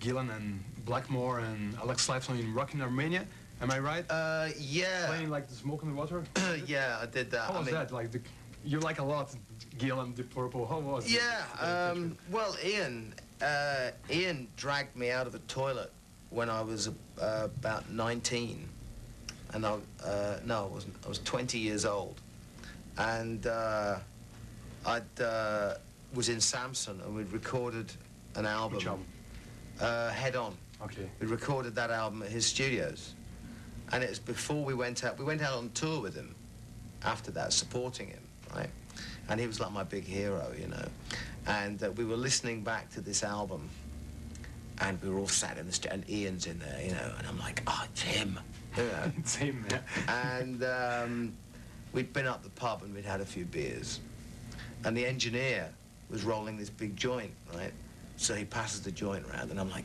Gillan and Blackmore and Alex Lifeson in Rock in Armenia. Am I right? Yeah. Playing like the Smoke on the Water? Yeah, I did that. How was that? Like, you like a lot Gillan, Deep Purple. How was it? Yeah, well, Ian dragged me out of the toilet when I was about 19. And no, I wasn't. I was 20 years old. And I was in Samson, and we'd recorded an album. Which album? Head On. Okay. We recorded that album at his studios. And it was before we went out. We went out on tour with him after that, supporting him, right? And he was like my big hero, you know. And we were listening back to this album, and we were all sat in the studio, and Ian's in there, you know, and I'm like, oh, it's him. You know? It's him, yeah. And we'd been up the pub and we'd had a few beers, and the engineer was rolling this big joint, right? So he passes the joint around, and I'm like,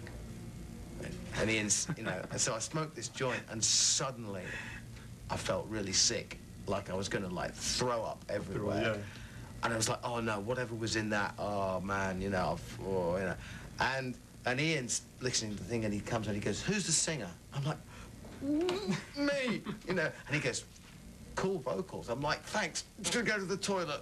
and Ian's, you know, and so I smoked this joint, and suddenly I felt really sick, like I was going to like throw up everywhere. Yeah. And I was like, oh no, whatever was in that, oh man, you know, you know. And Ian's listening to the thing, and he comes and he goes, who's the singer? I'm like, me, you know. And he goes, cool vocals. I'm like, thanks, to go to the toilet.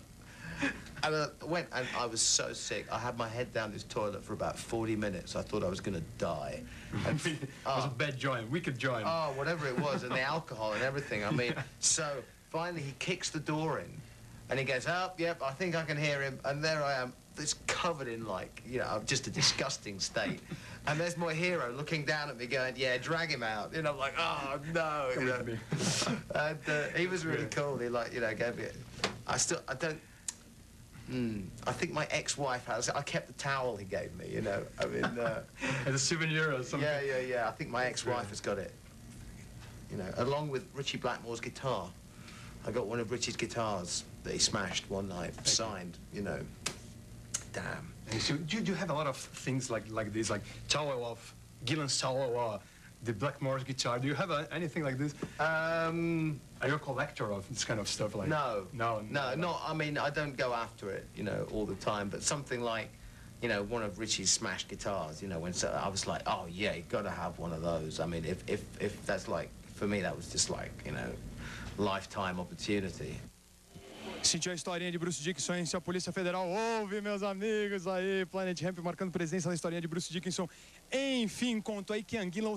And I went, and I was so sick. I had my head down this toilet for about 40 minutes. I thought I was going to die. And, It was a bad joint, wicked joint. Oh, whatever it was, and the alcohol and everything. I mean, so finally he kicks the door in, and he goes, oh, yep, I think I can hear him. And there I am, it's covered in, like, you know, just a disgusting state. And there's my hero looking down at me going, yeah, drag him out. And I'm like, oh, no. You know? And he was really cool. He, like, you know, gave me... I think my ex-wife has... I kept the towel he gave me, you know. I mean... As a souvenir or something. Yeah. I think my ex-wife has got it. You know, along with Richie Blackmore's guitar. I got one of Richie's guitars that he smashed one night, signed, you know. Damn. And so, do you have a lot of things like this, like towel of Gillan's towel or the Blackmore's guitar? Do you have anything like this? Are you a collector of this kind of stuff? Like No. No. I mean, I don't go after it, you know, all the time. But something like, you know, one of Richie's smashed guitars. You know, I was like, oh yeah, you got to have one of those. I mean, if that's like, for me, that was just like, you know, lifetime opportunity. Sentiu a historinha de Bruce Dickinson, se a Polícia Federal ouve, meus amigos, aí, Planet Hemp marcando presença na historinha de Bruce Dickinson. Enfim, contou aí que Anguila